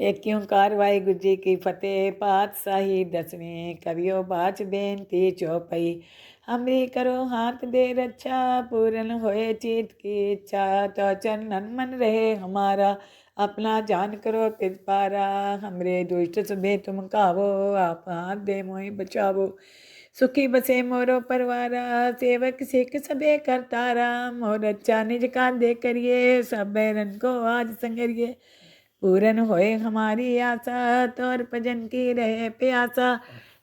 एक ओंकार वाहिगुरू जी की फतेह। पातशाही दसवीं कवियो बाच बेनती चौपई। हमरी करो हाथ दे रक्षा, पूर्ण होए चीत की इच्छा। तो चरणन मन रहे हमारा, अपना जान करो कृपारा। हमरे दुष्ट सुबे तुम कावो, आप हाथ दे मोहि बचावो। सुखी बसे मोरो परवारा, सेवक सिख सबे करतारा। मोर अच्छा निज कान दे करिए, सब बैरन को आज संगरिए। पूरन होए हमारी आशा, तोर भजन की रहे प्यासा।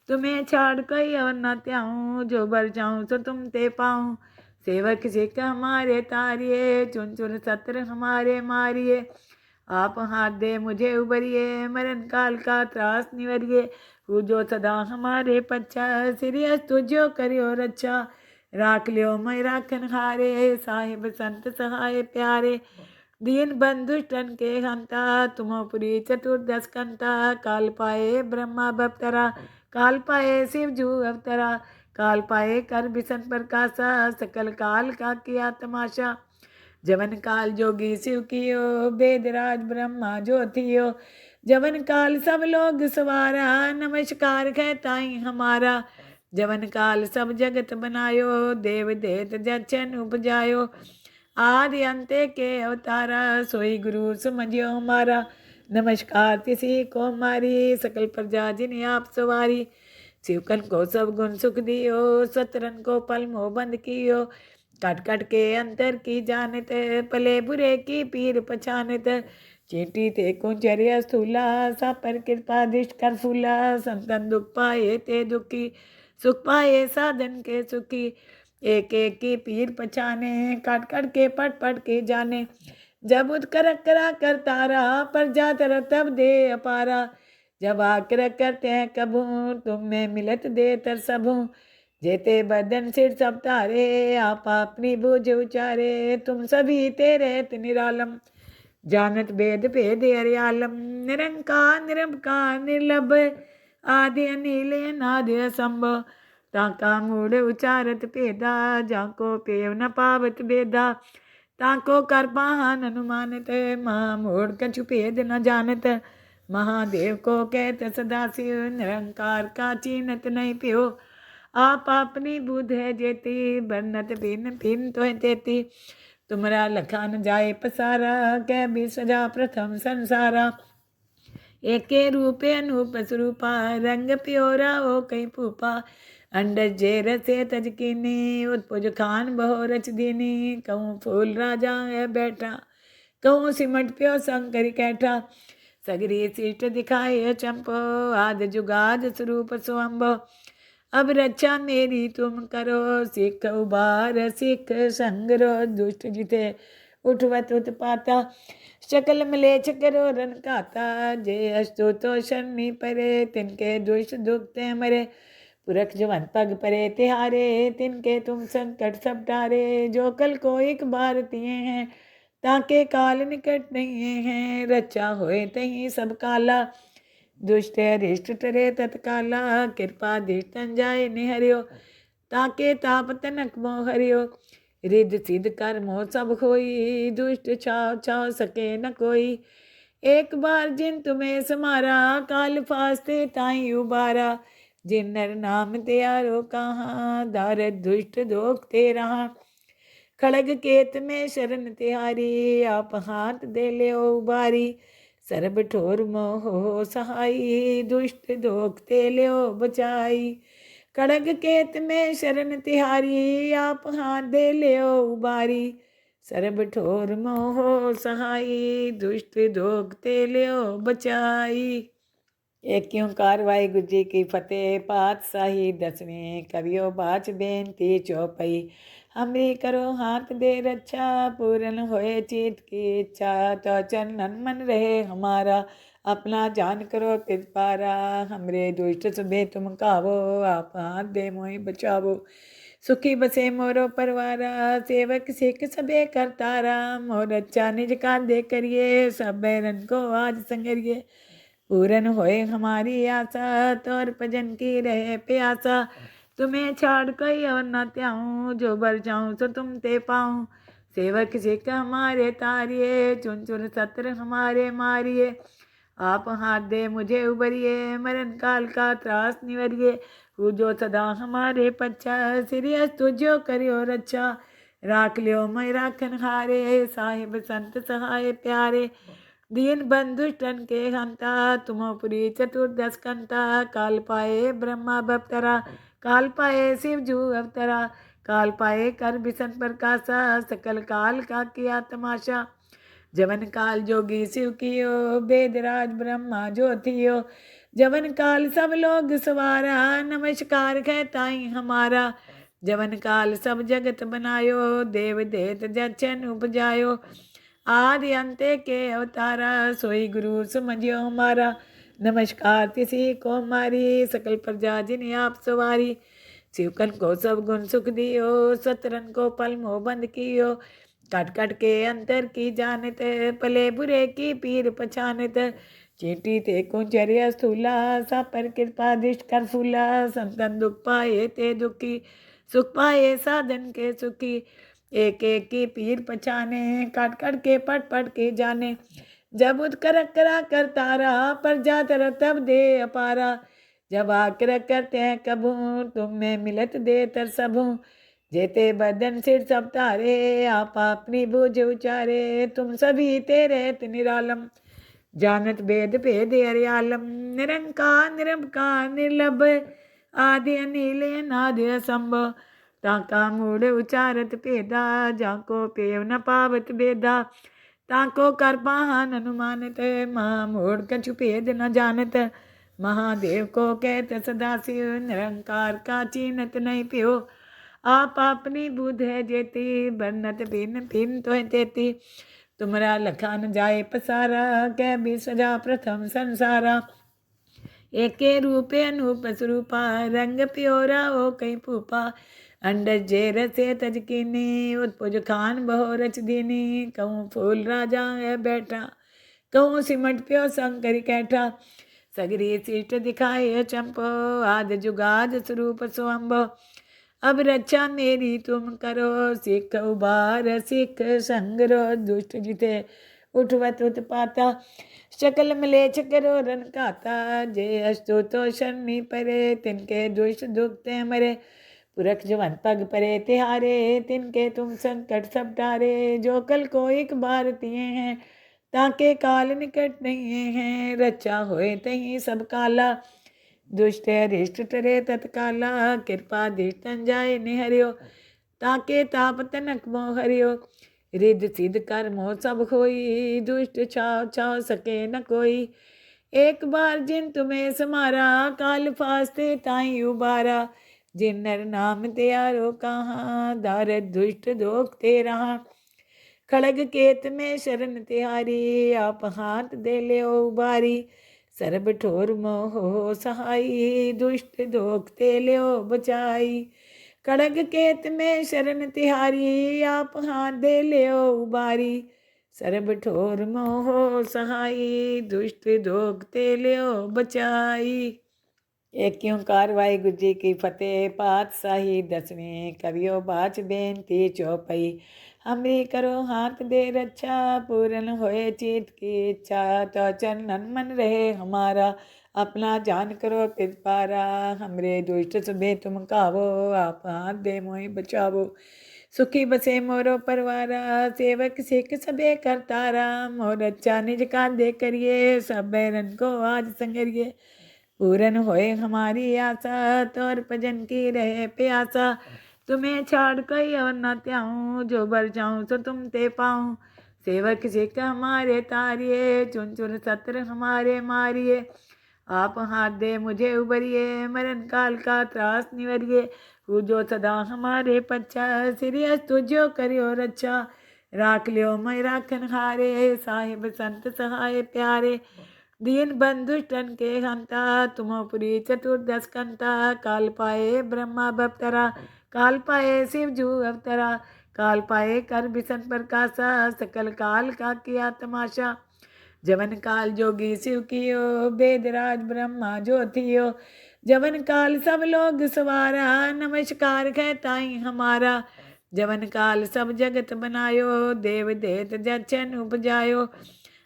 तुम्हें छाड़ कोई और न त्याऊं, जो बर जाऊं सो तुम ते पाऊं। सेवक सिख हमारे तारिये, चुन चुन सत्र हमारे मारिए। आप हाथ दे मुझे उबरिए, मरण काल का त्रास निवरिए। हु जो सदा हमारे पच्छा, सिरियस तुझो करियो रक्षा। राख लियो मैं राखन हारे, साहिब संत सहाय प्यारे। दीन बंधु टन के हंता, तुमोपुरी चतुर्दश कंता। काल पाए ब्रह्मा बप्तरा, काल पाए शिव जू अवतरा। काल पाए कर बिसन प्रकाशा, सकल काल का किया तमाशा। जवन काल जोगी शिव कियो, वेदराज ब्रह्मा ज्योतियो। जवन काल सब लोग सवारा, नमस्कार कहताई हमारा। जवन काल सब जगत बनायो, देव देत जचन उपजायो। आदि अंते के अवतारा, सोई गुरु समझियो हमारा। नमस्कार किसी को हमारी, सकल प्रजा जिन्हें आप सवारी। शिवकन को सब गुण सुख दियो, सतरन को पल मोह बंद कियो। कट कट के अंतर की जानत, पले बुरे की पीर पछानत। चींटी ते कुंचर्य स्थूला, सा पर कृपा दृष्ट कर फूला। संतन दुख पाए ते दुखी, सुख पाए साधन के सुखी। एक एक की पीर पछाने, काट काट के पट पट के जाने। जब उदकर करा करतारा, पर जात तब दे अपारा। जब आकर करते हैं कभू, तुम में मिलत दे तर सबू। जेते बदन सिर सब तारे, आप अपनी बूझ उचारे। तुम सभी तेरे निरालम, जानत भेद भेद हरियालम। निरंकार निरंकार निर्लभ, आदि अनिल अनादि असंभव। ताका मूढ़ उचारत भेदा, जाको पेव न पावत भेदा। ताको कर पाहन अनुमानत, महामूढ़ कछु भेद न जानत। महादेव को कहत सदाशिव, निरंकार का चीनत नहीं प्यो। आप अपनी बुध है जेती, बरनत बिन बिन तो तेती। तुमरा लखा न जाए पसारा, कै भी सजा प्रथम संसारा। एके रूपे अनूप स्वरूपा, रंग प्योरा हो कहीं फूपा। अंडज जे रसे तज कीनी, उत्पुज खान बहु रच दीनी। कहूँ फूल राजा है बैठा, कहूँ सिमट प्यो शंकर कैठा। सगरी सीट दिखाए चंपो, आद जुगाद स्वरूप स्वंभो। अब रक्षा मेरी तुम करो, सिख उबार सिख संगरो। दुष्ट जिते उठवत उत्पाता, शकल मलेच्छ करो रन खाता। जे अस्तु तो शर्मी परे, तिनके दुष्ट दुखते मरे। पुरख जवन पग परे तिहारे, तिनके तुम संकट सब टारे। जो कल को एक बार तिए हैं, ताके काल निकट नहीं है। रक्षा होए तही सब काला, दुष्ट अरिष्ट टरे तत्काला। कृपा दृष्टन जाए निहरियो, ताके ताप तनक मोह हरियो। रिद्ध सिद्ध कर मोह सब होई, दुष्ट छाव छाव सके न कोई। एक बार जिन तुम्हें समारा, काल फास्ते ताई उबारा। जिन नर नाम त्यारो कहाँ, दारद दुष्ट दोखते रहा। खड़ग केत में शरण तिहारी, आप हाथ दे ले उबारी। सरब ठोर मोह सहाई, दुष्ट दोखते ले बचाई। खड़ग केत में शरण तिहारी, आप हाथ दे ले उबारी। सरब ठोर मोह सहाई, दुष्ट दोखते ले बचाई। एक ओंकार वाहिगुरू जी की फतेह। पातशाही दसवीं कवियो बाच बेनती चौपई। हमरी करो हाथ दे रक्षा, पूर्ण होए चीत की इच्छा। तो चरणन मन रहे हमारा, अपना जान करो कृपारा। हमरे दुष्ट सुबे तुम कावो, आप हाथ दे मोहि बचावो। सुखी बसे मोरो परवारा, सेवक सिख सबे करतारा। मोर अच्छा निज कान दे करिए, सब बैरन को आज संगरिए। पूरन होए हमारी आशा, तोर भजन की रहे प्यासा। तुम्हें छाड़ कोई और न त्याऊं, जो बर जाऊं सो तुम ते पाऊं। सेवक सिख हमारे तारिये, चुन चुन सत्र हमारे मारिए। आप हाथ दे मुझे उबरिए, मरण काल का त्रास निवरिए। हु जो सदा हमारे पच्चा, सिरियस तुझो करियो रक्षा। राख लियो मैं राखन हारे, साहिब संत सहाय प्यारे। दीन बंधुष्टन के हंता, तुमोपुरी चतुर्दश कंता। काल पाए ब्रह्मा बप्तरा, काल पाए शिव जू अवतरा। काल पाए कर बिसन प्रकाशा, सकल काल का किया तमाशा। जवन काल जोगी शिव कियो, वेदराज ब्रह्मा ज्योतियो। जवन काल सब लोग सवारा, नमस्कार कहताई हमारा। जवन काल सब जगत बनायो, देव देत जचन उपजायो। आदि अंते के अवतारा, सोई गुरु समझियो हमारा। नमस्कार किसी को हमारी, सकल प्रजा जिन्हें आप सवारी। शिवकन को सब गुण सुख दियो, सतरन को पल मोह बंद कियो। कट कट के अंतर की जानत, पले बुरे की पीर पछानत। चींटी ते कुंचर्य स्थूला, सा पर कृपा दृष्ट कर फूला। संतन दुख पाए ते दुखी, सुख पाए साधन के सुखी। एक एक की पीर पछाने, काट काट के पट पट के जाने। जब उद कर करा कर तारा, पर जात तब दे अपारा। जब आकर करते हैं कभू, तुम में मिलत दे तर सबू। जेते बदन सिर सब तारे, आप अपनी बूझ उचारे। तुम सभी तेरे निरालम, जानत भेद भेद हरियालम। निरंकार निरंकार निर्लभ, आदि अनिल नादि असंभव। ताका मूढ़ उचारत भेदा, जाको पेव न पावत भेदा। ताको कर पाहन अनुमानत, महामूढ़ कछु भेद न जानत। महादेव को कहत सदाशिव, निरंकार का चीनत नहीं प्यो। आप अपनी बुध है जेती, बरनत बिन बिन तो है तेती। तुमरा लखा न जाए पसारा, कह भी सजा प्रथम संसारा। एके रूपे अनूप स्वरूपा, रंग प्योरा ओ कई फूपा। अंडज जे रसे तज कीनी, उत्पुज खान बहु रच दीनी। कहूँ फूल राजा है बैठा, कहूँ सिमट प्यो शंकर कैठा। सगरी सीट दिखाए चंपो, आद जुगाद स्वरूप स्वंभो। अब रक्षा मेरी तुम करो, सिख उबार सिख संगरो। दुष्ट जिते उठवत उत्पाता, शकल मलेच्छ करो रन खाता। जे अस्तु तो शर्मी परे, तिनके दुष्ट दुखते मरे। पुरख जवन पग परे तिहारे, तिनके तुम संकट सब टारे। जो कल को एक बार तिए हैं, ताके काल निकट नहीं है। रक्षा होए तही सब काला, दुष्ट अरिष्ट टरे तत्काला। कृपा दृष्टन जाए निहरियो, ताके ताप तनक मोह हरियो। रिद्ध सिद्ध कर मोह सब खोई, दुष्ट छाव छाव सके न कोई। एक बार जिन तुम्हें समारा, काल फास्ते ताई उबारा। जिन नर नाम त्यारो कहाँ, दारद दुष्ट दोखते रहा। खड़ग केत में शरण तिहारी, आप हाथ दे ले उबारी। सरब ठोर मोह सहाई, दुष्ट दोखते ल्यो बचाई। खड़ग केत में शरण तिहारी, आप हाथ दे लियो उबारी। सरब ठोर मोह सहाई, दुष्ट दोखते ल्यो बचाई। एक ओंकार वाहिगुरू जी की फतेह। पातशाही दसवीं कवियो बाच बेनती चौपई। हमरी करो हाथ दे रक्षा, पूर्ण होए चित की इच्छा। तो चरणन मन रहे हमारा, अपना जान करो पितपारा। हमरे दुष्ट सुबे तुम कावो, आप हाथ दे मोहि बचावो। सुखी बसे मोरो परवारा, सेवक सिख सबे करतारा। मोर अच्छा निज कान दे करिए, सब बैरन को आज संगरिए। पूरन होए हमारी आशा, तोर भजन की रहे प्यासा। तुम्हें छाड़ कोई और न त्याऊँ, जो बर जाऊँ सो तुम ते पाऊँ। सेवक सिख हमारे तारिए, चुन चुन सत्र हमारे मारिए। आप हाथ दे मुझे उबरिए, मरण काल का त्रास निवरिए। हु जो सदा हमारे पच्चा, सिरियस तुझो करियो रक्षा। राख लियो मैं राखन हारे, साहिब संत सहाय प्यारे। दीन बंधुष्टन के हंता, तुमोपुरी चतुर्दश कंता। काल पाए ब्रह्मा बप्तरा, काल पाए शिव जू अवतरा। काल पाए कर बिसन प्रकाशा, सकल काल का किया तमाशा। जवन काल जोगी शिव कियो, वेदराज ब्रह्मा ज्योतियो। जवन काल सब लोग सवारा, नमस्कार कहताई हमारा। जवन काल सब जगत बनायो, देव देत जचन उपजायो।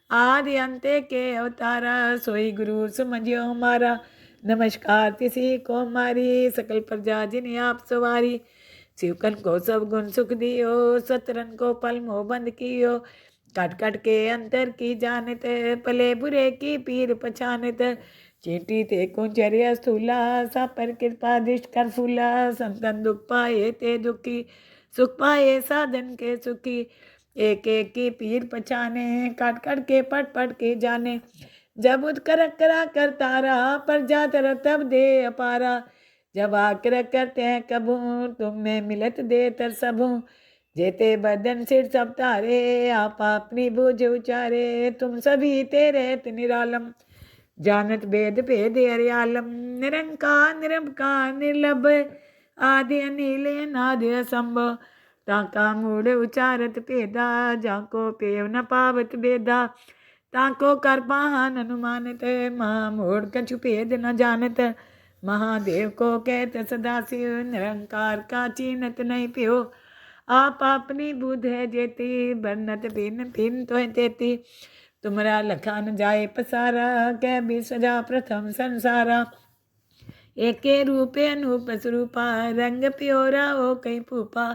आदि अंते के अवतारा, सोई गुरु समझियो हमारा। नमस्कार तिसी को हमारी, सकल प्रजा जिन्हें आप सवारी। शिवकन को सब गुण सुख दियो, सतरन को पल मोह बंद कियो। काट काट के अंतर की जानत, पले बुरे की पीर पछानत। चींटी ते कुंचर्य स्थूला, सा पर कृपा दृष्ट कर फूला। संतन दुख पाए ते दुखी, सुख पाए साधन के सुखी। एक एक की पीर पछाने, काट काट के पट पट के जाने। जब उद कर करा कर तारा, पर जात तब दे अपारा। जब आकर करते हैं कबू, तुम में मिलत दे तर सबू। जेते बदन सिर सब तारे, आप अपनी बूझ उचारे। तुम सभी तेरे निरालम, जानत भेद भेद हरियालम। निरंकार निरंकार निर्लभ, आदि अनिल नादि असंभव। ताका मूढ़ उचारत भेदा, जाको पेव न पावत भेदा। ताको कर पाहन अनुमानत, महामूढ़ कछु भेद न जानत। महादेव को कहत सदाशिव, निरंकार का चीनत नहीं प्यो। आप अपनी बुध है जेती, बरनत बिन बिन तो तेती। तुमरा लखा न जाए पसारा, कै भी सजा प्रथम संसारा। एके रूपे अनूप स्वरूपा, रंग प्योरा ओ कई फूपा।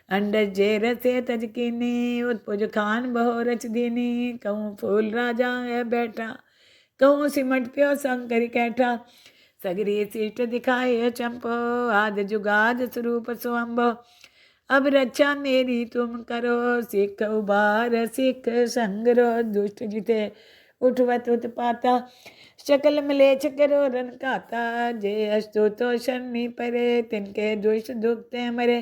अंडज जे रसे तज कीनी, उत्पुज खान बहु रच दीनी। कहूँ फूल राजा है बैठा, कहूँ सिमट प्यो शंकर कैठा। सगरी सीट दिखाए चंपो, आद जुगाद स्वरूप स्वंभो। अब रक्षा मेरी तुम करो, सिख उबार सिख संगरो। दुष्ट जिते उठवत उत्पाता, शकल मलेच्छ करो रन खाता। जे अस्तु तो शनि परे, तिनके दुष्ट दुखते मरे।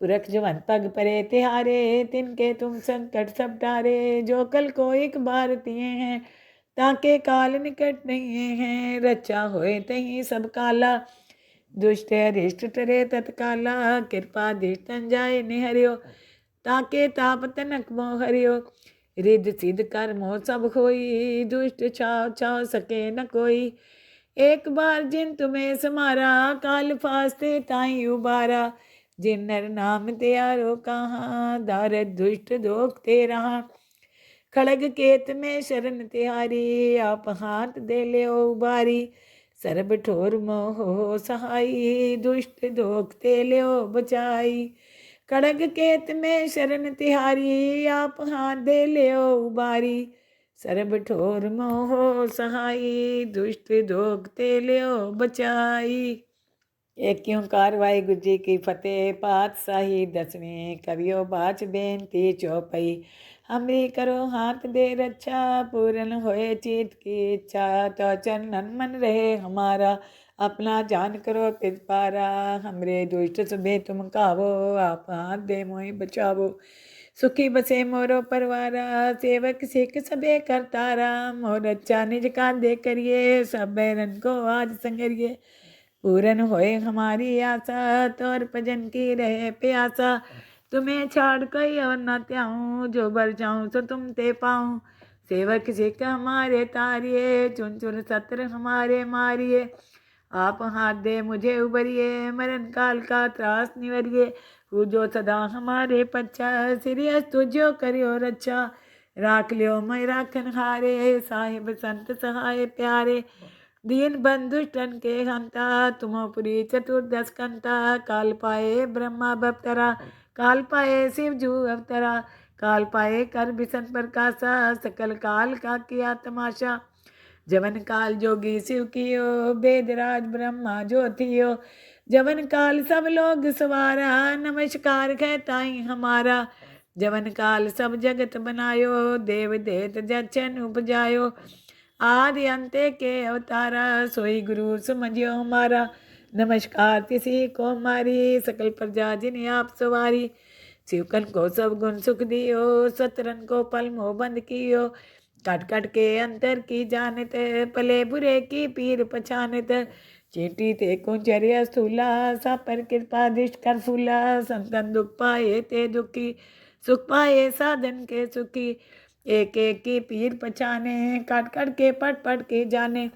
पुरख जवन पग परे तिहारे, तिनके तुम संकट सब टारे। जो कल को एक बार तिए हैं, ताके काल निकट नहीं है। रक्षा होए तही सब काला, दुष्ट अरिष्ट टरे तत्काला। कृपा दृष्टन जाए निहरियो, ताके ताप तनक मोह हरियो। रिद्ध सिद्ध कर मोह सब खोई, दुष्ट छाव छाव सके न कोई। एक बार जिन तुम्हें समारा, काल फास्ते ताई उबारा। जिन नर नाम त्यारो कहाँ, दारद दुष्ट दोखते रहा। खड़ग केत में शरण तिहारी, आप हाथ दे ले उबारी। सरब ठोर मोह सहाई, दुष्ट दोखते ले बचाई। खड़ग केत में शरण तिहारी, आप हाथ दे ले उबारी। सरब ठोर मोह सहाई, दुष्ट दोखते ले बचाई। एक ओंकार वाहिगुरू जी की फतेह। पातशाही दसवीं, कवियो बाच बेनती चौपई। हमरी करो हाथ दे रक्षा, पूर्ण होए चीत की इच्छा। तो चरणन मन रहे हमारा, अपना जान करो पिछपारा। हमरे दुष्ट सुबे तुम कावो, आप हाथ दे मोहि बचावो। सुखी बसे मोरो परवारा, सेवक सिख सबे करतारा। मोर अच्छा निज का दे करिए, सब बैरन को आज संगरिए। पूरन होए हमारी आशा, तोर भजन की रहे प्यासा। तुम्हें छाड़ कोई और न त्याऊँ, जो बर जाऊँ सो तुम ते पाऊँ। सेवक सिख हमारे तारिये, चुन चुन सत्र हमारे मारिए। आप हाथ दे मुझे उबरिए, मरण काल का त्रास निवरिए। जो सदा हमारे पच्चा, सिरियस तुझो करियो रक्षा। राख लियो मैं राखन हारे, साहिब संत सहाय प्यारे। दीन बंधुष्टन के हंता, तुमोपुरी चतुर्दश कंता। काल पाए ब्रह्मा बप्तरा, काल पाए शिव जू अवतरा। काल पाए कर बिसन प्रकाशा, सकल काल का किया तमाशा। जवन काल जोगी शिव कियो, वेदराज ब्रह्मा ज्योतियो। जवन काल सब लोग सवारा, नमस्कार कहताई हमारा। जवन काल सब जगत बनायो, देव देत जचन उपजायो। आदि अंते के अवतारा, सोई गुरु समझियो हमारा। नमस्कार तिसी को हमारी, सकल प्रजा जिन्हें आप सवारी। शिवकन को सब गुण सुख दियो, सतरन को पल मोह बंद कियो। काट काट के अंतर की जानत, पले बुरे की पीर पछानत। चींटी ते कुंचर्य स्थूला, सा पर कृपा दृष्ट कर फूला। संतन दुख पाए ते दुखी, सुख पाए साधन के सुखी। एक एक की पीर पछाने, काट काट के पट पट के जाने।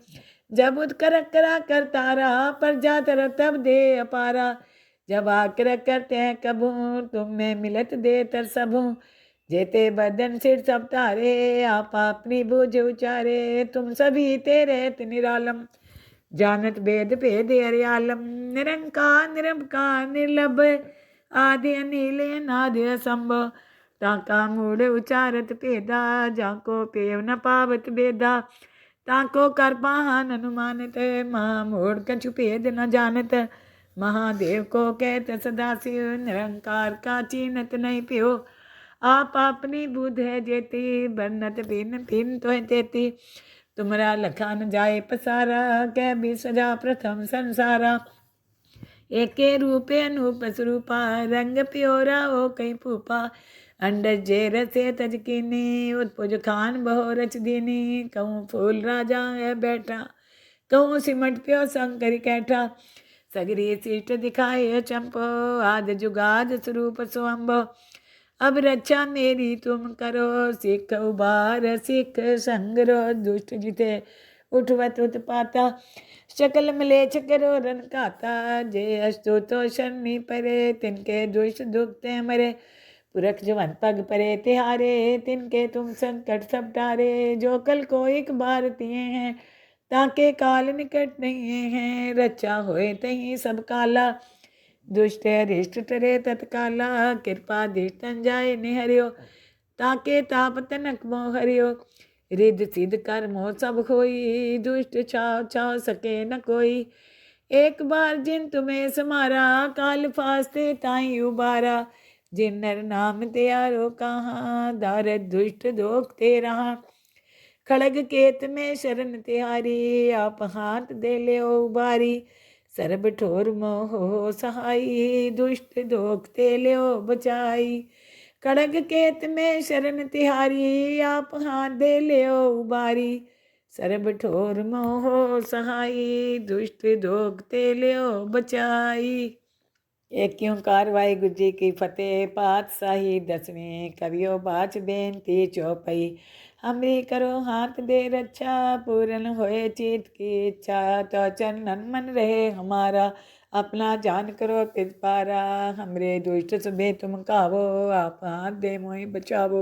जब उद कर करा कर तारा, पर जात तब दे अपारा। जब आकर करते हैं कबू, तुम में मिलत दे तर सबू। जेते बदन सिर सब तारे आप अपनी बूझ उचारे तुम सभी तेरे निरालम जानत भेद भेद हरियालम निरंकार निरंकार निर्लभ आदि अनिल नादि असंभव ताका मूढ़ उचारत भेदा जाको पेव न पावत भेदा ताको कर पाहन अनुमानित महामूढ़ कछु भेद न जानत महादेव को कहत सदा शिव निरंकार का चीनत नहीं प्यो आप अपनी बुध है जेती बरनत बिन बिन तो तेती तुमरा लखा न जाए पसारा कै भी सजा प्रथम संसारा एके रूपे अनूप स्वरूपा रंग प्योरा ओ कई फूपा अंडज जे रसे तज कीनी उत्पुज खान बहु रच दीनी कहूँ फूल राजा है बैठा कहूँ सिमट प्यो शंकर कैठा सगरी सीट दिखाए चंपो आद जुगाद स्वरूप स्वंभो अब रक्षा मेरी तुम करो सिख उबार सिख संगरो दुष्ट जिते उठवत उत्पाता शकल मलेच करो रन खाता जे अस्तु तो शनि परे तिनके दुष्ट दुखते मरे पुरख जवन पग परे तिहारे तिनके तुम संकट सब टारे जो कल को एक बार तिये हैं ताके काल निकट नहीं है रचा होए तही सब काला दुष्ट अरिष्ट टरे तत्काला कृपा दिष्टन जाए निहरियो ताके ताप तनक मोह हरियो रिद सिद्ध कर मोह सब खोई दुष्ट छाव छाव सके न कोई एक बार जिन तुम्हें समारा काल फास्ते ताई उबारा जिन नर नाम त्यारो कहाँ दारद दुष्ट दोख ते रहा खड़ग केत में शरण तिहारी आप हाथ दे ले उबारी सरब ठोर मोह सहाई दुष्ट दोख ते ल्यो बचाई खड़ग केत में शरण तिहारी आप हाथ दे ल्यो उबारी सरब ठोर मोह सहाई दुष्ट दोख ते ल्यो बचाई। एक ओंकार वाहिगुरू जी की फतेह। पातशाही दसवीं कवियो बाच बेनती चौपई हमरी करो हाथ दे रक्षा पूर्ण होए चीत की इच्छा तो चरणन मन रहे हमारा अपना जान करो पिरपारा हमरे दुष्ट सुबे तुम कावो आप हाथ दे मोहि बचावो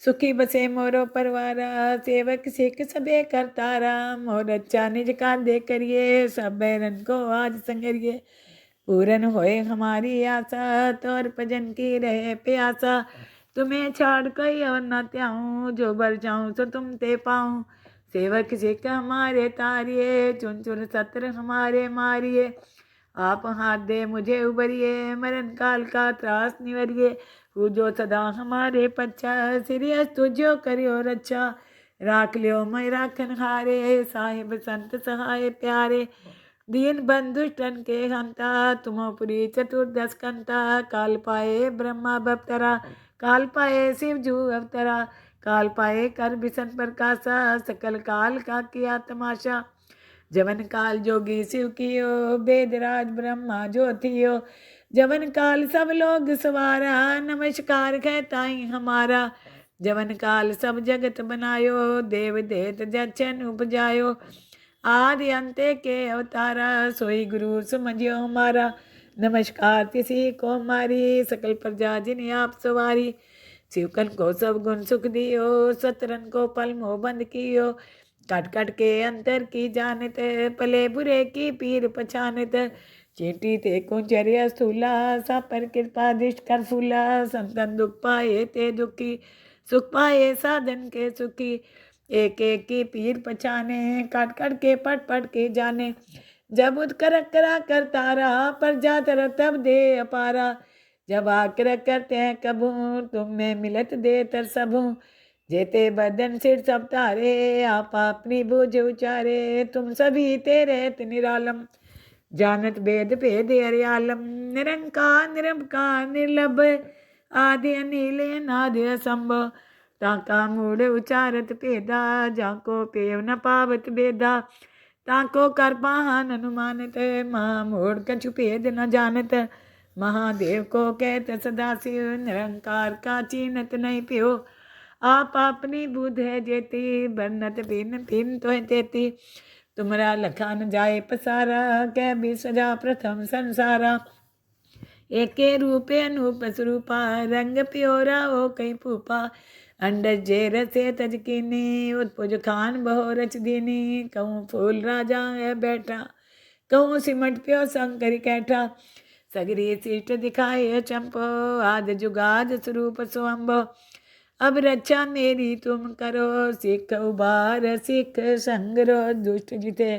सुखी बसे मोरो परवारा सेवक सिख सबे करतारा मोर अच्छा निज कार दे करिए सब बैरन को आज संगरिए पूरन होए हमारी आशा तोर भजन की रहे प्यासा तुम्हें छाड़ कोई और न त्याऊँ जो बर जाऊँ सो तुम ते पाऊँ सेवक सिख हमारे तारिये चुन चुन सत्र हमारे मारिए आप हाथ दे मुझे उबरिए मरण काल का त्रास निवरिए हु जो सदा हमारे पच्चा सिरियस तुझो करियो रक्षा राख लियो मैं राखन हारे साहिब संत सहाय प्यारे दीन बंधुष्टन के हंता तुमोपुरी चतुर्दश कंता काल पाए ब्रह्मा बप्तरा काल पाए शिवजू अवतरा काल पाए कर बिसन प्रकाशा सकल काल का किया तमाशा जवन काल जोगी शिव कियो वेदराज ब्रह्मा ज्योतियो जवन काल सब लोग सवारा नमस्कार कहताई हमारा जवन काल सब जगत बनायो देव देत जचन उपजायो आदि अंते के अवतारा सोई गुरु समझियो हमारा नमस्कार किसी को हमारी सकल प्रजा जिन्हें आप सवारी शिवकन को सब गुण सुख दियो सतरन को पल मोह बंद कियो काट काट के अंतर की जानत पले बुरे की पीर पछानत चींटी ते कुंचर्य स्थूला सा पर कृपा दृष्ट कर फूला संतन दुख पाए ते दुखी सुख पाए साधन के सुखी एक एक की पीर पछाने काट काट के पट पट के जाने जब उदकर करा करता रहा पर जात तब दे अपारा जब आकर करते हैं कबू तुम में मिलत दे तर सबू जेते बदन सिर सब तारे आप अपनी बूझ उचारे तुम सभी तेरे निरालम जानत भेद भेद हरियालम निरंकार निरंकार निर्लभ आदि अनिल नादि असंभव ताका मूढ़ उचारत भेदा जाको पेव न पावत भेदा ताको कर पाहन अनुमानित महामूढ़ कछु भेद न जानत महादेव को कहत सदा शिव निरंकार का चीनत नहीं प्यो आप अपनी बुध है जेती बरनत बिन बिन तो तेती तुमरा लखा न जाए पसारा कै भी सजा प्रथम संसारा एके रूपे अनूप स्वरूपा रंग प्योरा ओ कई फूपा अंडज जे रसे तज कीनी उत्पुज खान बहो रच दीनी कहूँ फूल राजा है बैठा कहूँ सिमट प्यो शंकर कैठा सगरी सीट दिखाए चंपो आद जुगाद स्वरूप स्वम्भो अब रक्षा मेरी तुम करो सिख उबार सिख संगरो दुष्ट जिते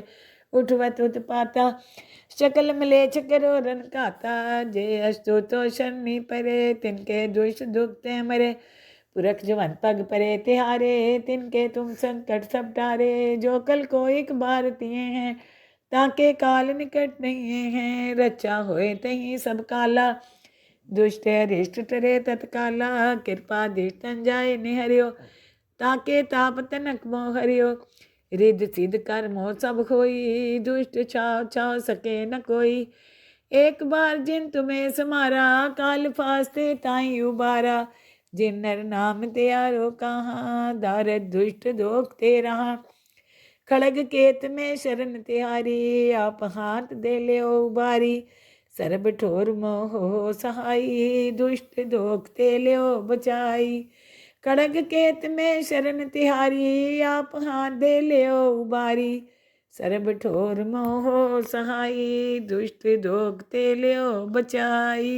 उठवत उत्पाता शकल मलेच्छ करो रन खाता जे अस्तु तो शनि परे तिनके दुष्ट दुखते मरे पुरख जवन पग परे तिहारे तिनके तुम संकट सब टारे जो कल को एक बार तिये हैं ताके काल निकट नहीं है रचा होए तही सब काला दुष्ट अरिष्ट टरे तत्काला कृपा दिष्टन जाए निहरियो ताके ताप तनक मोह हरियो रिद सिद्ध कर मोह सब खोई दुष्ट छाव छाव सके न कोई एक बार जिन तुम्हें समारा काल फास्ते ताई उबारा जिन नर नाम त्यारो कहाँ दारद दुष्ट दोख ते रहा खड़ग केत में शरण तिहारी आप हाथ दे ले उबारी सरब ठोर मोह सहाई दुष्ट दोखते ल्यो बचाई खड़ग केत में शरण तिहारी आप हाथ दे ल्यो उबारी सरब ठोर मोह सहाई दुष्ट दोखते ल्यो बचाई।